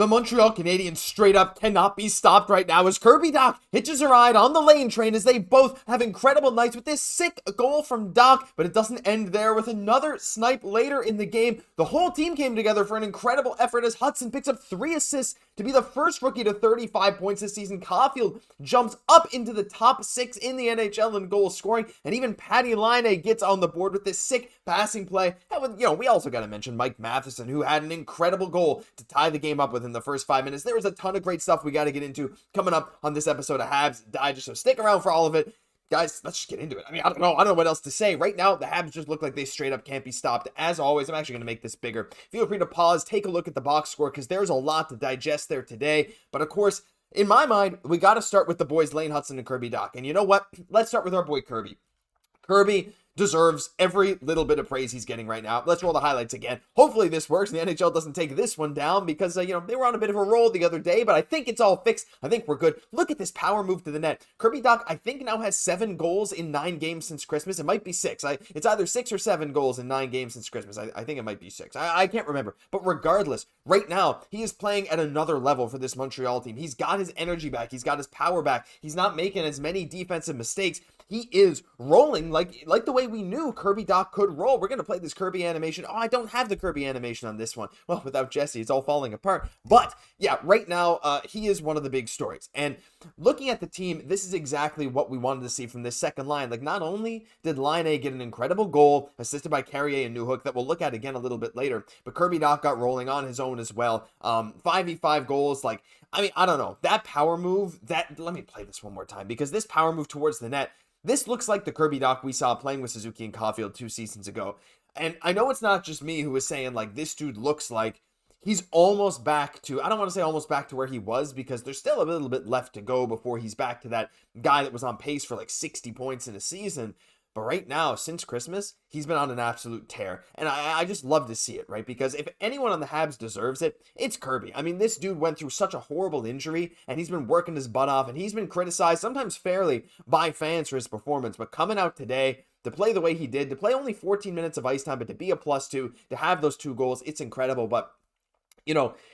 The Montreal Canadiens straight up cannot be stopped right now as Kirby Dach hitches a ride on the Lane train as they both have incredible nights with this sick goal from Dach, but it doesn't end there with another snipe later in the game. The whole team came together for an incredible effort as Hutson picks up 3 assists to be the first rookie to 35 points this season. Caufield jumps up into the top 6 in the NHL in goal scoring, and even Patrik Laine gets on the board with this sick passing play. And we also got to mention Mike Matheson, who had an incredible goal to tie the game up within the first 5 minutes. There was a ton of great stuff we got to get into coming up on this episode of Habs Digest, so stick around for all of it. Guys, let's just get into it. I don't know what else to say. Right now, the Habs just look like they straight up can't be stopped. As always, I'm actually going to make this bigger. Feel free to pause, take a look at the box score, because there's a lot to digest there today. But of course, in my mind, we got to start with the boys Lane Hutson and Kirby Dach. And you know what? Let's start with our boy Kirby. Kirby deserves every little bit of praise he's getting right now. Let's roll the highlights again. Hopefully this works and the NHL doesn't take this one down because, they were on a bit of a roll the other day, but I think it's all fixed. I think we're good. Look at this power move to the net. Kirby Dach, I think, now has 7 goals in 9 games since Christmas. It might be 6. It's either 6 or 7 goals in 9 games since Christmas. I think it might be 6. I can't remember. But regardless, right now, he is playing at another level for this Montreal team. He's got his energy back. He's got his power back. He's not making as many defensive mistakes. He is rolling like the way we knew Kirby Dach could roll. We're going to play this Kirby animation. Oh, I don't have the Kirby animation on this one. Well, without Jesse, it's all falling apart. But yeah, right now, he is one of the big stories. And looking at the team, this is exactly what we wanted to see from this second line. Like, not only did Laine get an incredible goal assisted by Carrier and Newhook that we'll look at again a little bit later, but Kirby Dach got rolling on his own as well. 5v5 goals. I don't know. That power move, let me play this one more time because this power move towards the net, this looks like the Kirby Dach we saw playing with Suzuki and Caufield 2 seasons ago. And I know it's not just me who is saying, this dude looks like he's almost back to, I don't want to say almost back to where he was because there's still a little bit left to go before he's back to that guy that was on pace for 60 points in a season. But right now, since Christmas, he's been on an absolute tear. And I just love to see it, right? Because if anyone on the Habs deserves it, it's Kirby. This dude went through such a horrible injury, and he's been working his butt off, and he's been criticized, sometimes fairly, by fans for his performance. But coming out today, to play the way he did, to play only 14 minutes of ice time, but to be a +2, to have those 2 goals, it's incredible. But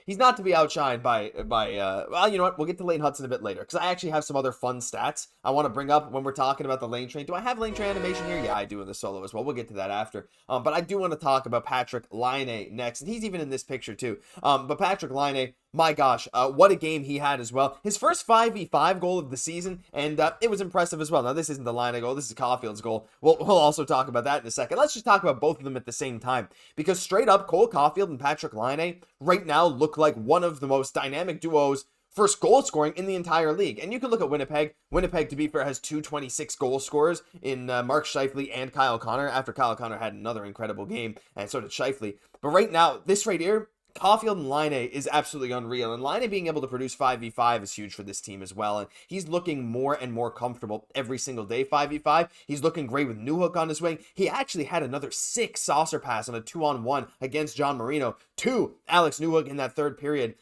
he's not to be outshined by well, you know what? We'll get to Lane Hutson a bit later because I actually have some other fun stats I want to bring up when we're talking about the Lane train. Do I have Lane train animation here? Yeah, I do in the solo as well. We'll get to that after. But I do want to talk about Patrik Laine next, and he's even in this picture too. But Patrik Laine, my gosh, what a game he had as well. His first 5v5 goal of the season, and it was impressive as well. Now, this isn't the Laine goal. This is Caufield's goal. We'll also talk about that in a second. Let's just talk about both of them at the same time because straight up, Cole Caufield and Patrik Laine right now look like one of the most dynamic duos for goal scoring in the entire league. And you can look at Winnipeg. Winnipeg, to be fair, has 2 26 goal scorers in Mark Scheifele and Kyle Connor after Kyle Connor had another incredible game, and so did Scheifele. But right now, this right here, Caufield and Laine is absolutely unreal, and Laine being able to produce 5v5 is huge for this team as well, and he's looking more and more comfortable every single day 5v5. He's looking great with Newhook on his wing. He actually had another 6 saucer pass on a 2-on-1 against John Marino to Alex Newhook in that third period.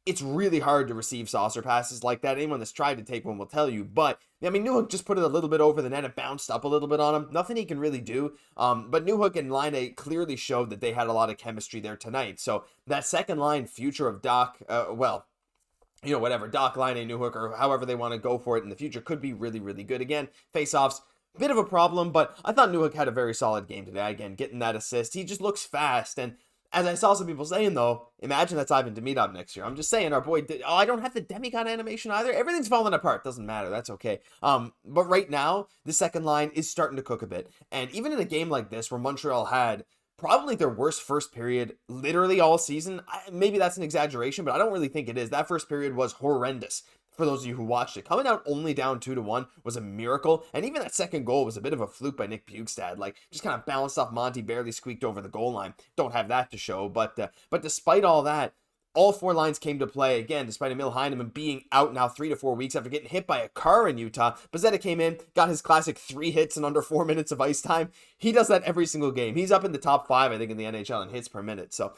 It's really hard to receive saucer passes like that. Anyone that's tried to take one will tell you. But, Newhook just put it a little bit over the net. It bounced up a little bit on him. Nothing he can really do. But Newhook and Laine clearly showed that they had a lot of chemistry there tonight. So that second line future of Dach, whatever, Dach, Laine, Newhook, or however they want to go for it in the future could be really, really good. Again, face-offs, bit of a problem, but I thought Newhook had a very solid game today. Again, getting that assist. He just looks fast, and as I saw some people saying, though, imagine that's Ivan Demidov next year. I'm just saying, our boy I don't have the demigod animation either. Everything's falling apart. Doesn't matter. That's okay. But right now, the second line is starting to cook a bit. And even in a game like this, where Montreal had probably their worst first period literally all season, maybe that's an exaggeration, but I don't really think it is. That first period was horrendous. For those of you who watched it, coming out only down 2-1 was a miracle. And even that second goal was a bit of a fluke by Nick Bjugstad. Just kind of bounced off Monty, barely squeaked over the goal line. Don't have that to show. But despite all that, all 4 lines came to play again, despite Emil Heineman being out now 3 to 4 weeks after getting hit by a car in Utah. Bazzetta came in, got his classic 3 hits in under 4 minutes of ice time. He does that every single game. He's up in the top 5, I think, in the NHL in hits per minute. So,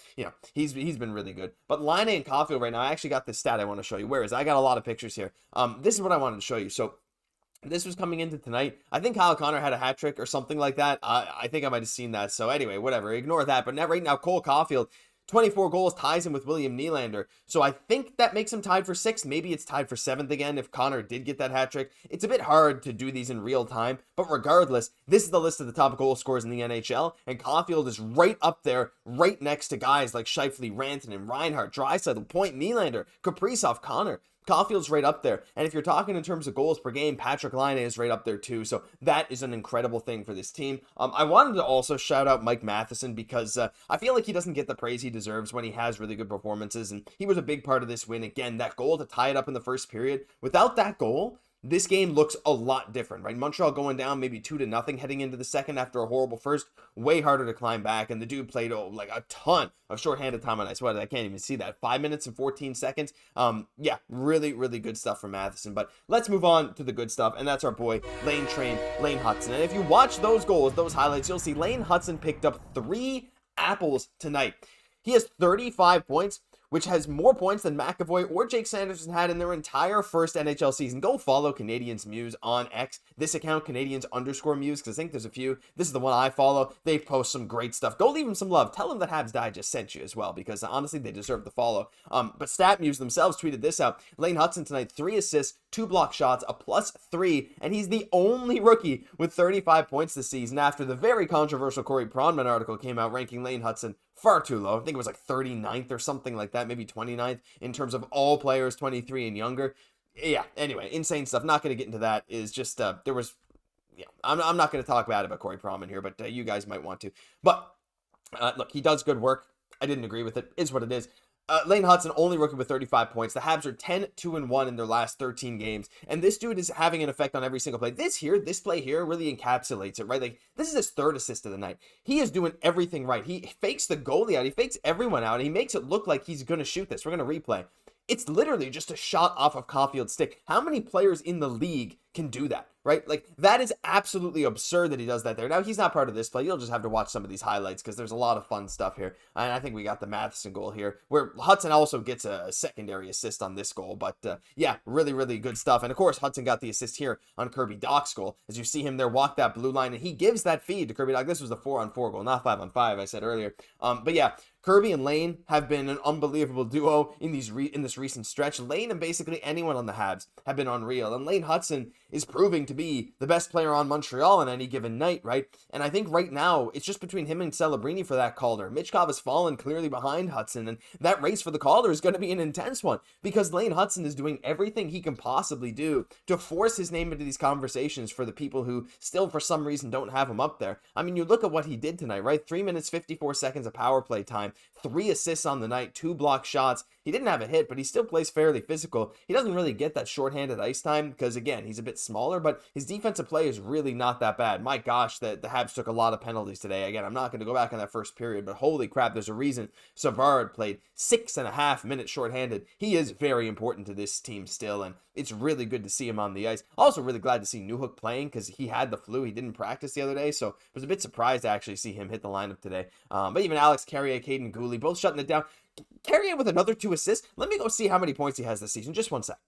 he's been really good. But Laine and Caufield right now, I actually got this stat I want to show you. Where is it? I got a lot of pictures here. This is what I wanted to show you. So, this was coming into tonight. I think Kyle Connor had a hat trick or something like that. I think I might have seen that. So, anyway, whatever. Ignore that. But now, right now, Cole Caufield, 24 goals ties him with William Nylander. So I think that makes him tied for 6th. Maybe it's tied for 7th again if Connor did get that hat trick. It's a bit hard to do these in real time, but regardless, this is the list of the top goal scorers in the NHL, and Caufield is right up there, right next to guys like Scheifele, Rantanen, Reinhart, Draisaitl, Point, Nylander, Kaprizov, Connor. Caufield's right up there. And if you're talking in terms of goals per game, Patrik Laine is right up there too. So that is an incredible thing for this team. I wanted to also shout out Mike Matheson because I feel like he doesn't get the praise he deserves when he has really good performances. And he was a big part of this win. Again, that goal to tie it up in the first period. Without that goal, this game looks a lot different, right? Montreal going down maybe 2-0 heading into the second after a horrible first. Way harder to climb back, and the dude played like a ton of shorthanded time on ice. What, I can't even see that. 5 minutes and 14 seconds. Yeah, really, really good stuff from Matheson. But let's move on to the good stuff, and that's our boy Lane Hutson. And if you watch those goals, those highlights, you'll see Lane Hutson picked up 3 apples tonight. He has 35 points, which has more points than McAvoy or Jake Sanderson had in their entire first NHL season. Go follow Canadiens Muse on X. This account, Canadiens_Muse, because I think there's a few. This is the one I follow. They post some great stuff. Go leave them some love. Tell them that Habs Digest sent you as well, because honestly, they deserve the follow. But StatMuse themselves tweeted this out. Lane Hutson tonight, 3 assists, 2 block shots, a +3, and he's the only rookie with 35 points this season after the very controversial Corey Pronman article came out ranking Lane Hutson far too low. I think it was like 39th or something like that, maybe 29th in terms of all players 23 and younger. Yeah, anyway, insane stuff. Not going to get into that. Is just, there was, yeah, I'm not going to talk bad about Corey Pronman here, but you guys might want to. But, look, he does good work. I didn't agree with it. Is what it is. Lane Hutson, only rookie with 35 points. The Habs are 10-2-1 in their last 13 games. And this dude is having an effect on every single play. This play here really encapsulates it, right? Like, this is his 3rd assist of the night. He is doing everything right. He fakes the goalie out. He fakes everyone out. And he makes it look like he's going to shoot this. We're going to replay. It's literally just a shot off of Caufield's stick. How many players in the league can do that, right? Like, that is absolutely absurd that he does that there. Now, he's not part of this play. You'll just have to watch some of these highlights because there's a lot of fun stuff here. And I think we got the Matheson goal here, where Hutson also gets a secondary assist on this goal. But, yeah, really, really good stuff. And, of course, Hutson got the assist here on Kirby Dach's goal. As you see him there walk that blue line, and he gives that feed to Kirby Dach. This was the 4-on-4 goal, not 5-on-5, I said earlier. But, yeah, Kirby and Lane have been an unbelievable duo in this recent stretch. Lane and basically anyone on the Habs have been unreal. And Lane Hutson is proving to be the best player on Montreal on any given night, right? And I think right now, it's just between him and Celebrini for that Calder. Michkov has fallen clearly behind Hutson, and that race for the Calder is going to be an intense one because Lane Hutson is doing everything he can possibly do to force his name into these conversations for the people who still, for some reason, don't have him up there. I mean, you look at what he did tonight, right? 3 minutes, 54 seconds of power play time, 3 assists on the night, 2 block shots. He didn't have a hit, but he still plays fairly physical. He doesn't really get that shorthanded ice time because, again, he's a bit smaller, but his defensive play is really not that bad. My gosh, the Habs took a lot of penalties today. Again, I'm not going to go back on that first period, but holy crap, there's a reason Savard played 6.5 minutes shorthanded. He is very important to this team still, and it's really good to see him on the ice. Also really glad to see Newhook playing because he had the flu. He didn't practice the other day, so I was a bit surprised to actually see him hit the lineup today. But even Alex Carrier, Cayden, Guhle, both shutting it down. Carrier with another 2 assists. Let me go see how many points he has this season. Just one sec.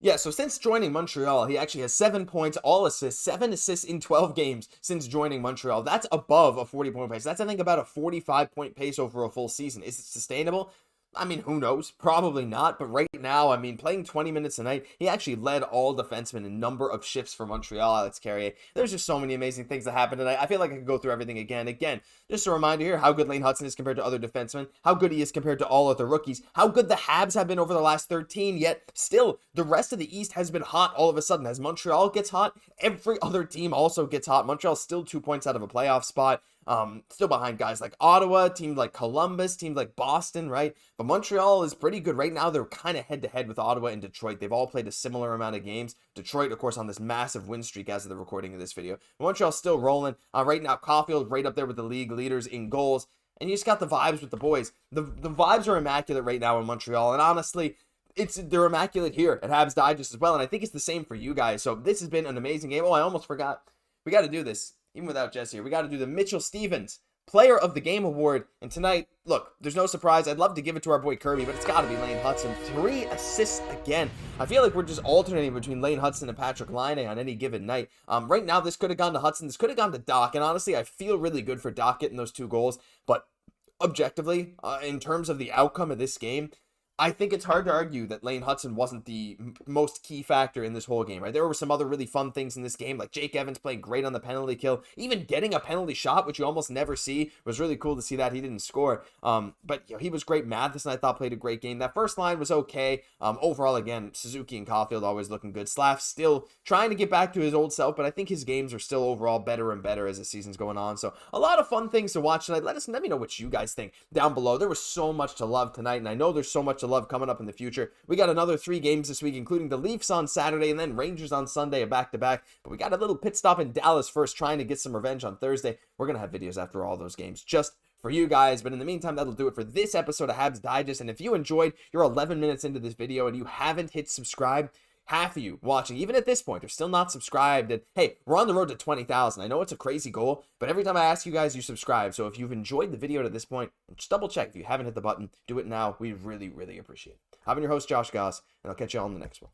Yeah, so since joining Montreal, he actually has 7 points, all assists, 7 assists in 12 games since joining Montreal. That's above a 40-point pace. That's, I think, about a 45-point pace over a full season. Is it sustainable? I mean, who knows? Probably not. But right now, I mean, playing 20 minutes a night, he actually led all defensemen in number of shifts for Montreal, Alex Carrier. There's just so many amazing things that happened tonight. I feel like I could go through everything again. Again, just a reminder here how good Lane Hutson is compared to other defensemen, how good he is compared to all other rookies, how good the Habs have been over the last 13, yet still, the rest of the East has been hot all of a sudden. As Montreal gets hot, every other team also gets hot. Montreal's still 2 points out of a playoff spot. Still behind guys like Ottawa, teams like Columbus, teams like Boston, right? But Montreal is pretty good. Right now, they're kind of head-to-head with Ottawa and Detroit. They've all played a similar amount of games. Detroit, of course, on this massive win streak as of the recording of this video. Montreal's still rolling. Right now, Caufield right up there with the league leaders in goals. And you just got the vibes with the boys. The vibes are immaculate right now in Montreal. And honestly, they're immaculate here at Habs Digest as well. And I think it's the same for you guys. So this has been an amazing game. Oh, I almost forgot. We got to do this. Even without Jesse here, we got to do the Mitchell Stevens Player of the Game Award. And tonight, look, there's no surprise. I'd love to give it to our boy Kirby, but it's got to be Lane Hutson. 3 assists again. I feel like we're just alternating between Lane Hutson and Patrik Laine on any given night. Right now, this could have gone to Hutson. This could have gone to Dach. And honestly, I feel really good for Dach getting those 2 goals. But objectively, in terms of the outcome of this game, I think it's hard to argue that Lane Hutson wasn't the most key factor in this whole game, right? There were some other really fun things in this game, like Jake Evans playing great on the penalty kill, even getting a penalty shot, which you almost never see. It was really cool to see that. He didn't score, but he was great. Matheson, I thought, played a great game. That first line was okay. Overall, again, Suzuki and Caufield always looking good. Slaf still trying to get back to his old self, but I think his games are still overall better and better as the season's going on. So a lot of fun things to watch tonight. Let me know what you guys think down below. There was so much to love tonight, and I know there's so much to love coming up in the future. We got another 3 games this week, including the Leafs on Saturday and then Rangers on Sunday, a back-to-back. But we got a little pit stop in Dallas first, trying to get some revenge on Thursday. We're going to have videos after all those games just for you guys. But in the meantime, that'll do it for this episode of Habs Digest. And if you enjoyed, you're 11 minutes into this video and you haven't hit subscribe, half of you watching, even at this point, are still not subscribed. And hey, we're on the road to 20,000. I know it's a crazy goal, but every time I ask you guys, you subscribe. So if you've enjoyed the video to this point, just double check. If you haven't hit the button, do it now. We really, really appreciate it. I've been your host, Josh Gosse, and I'll catch you all in the next one.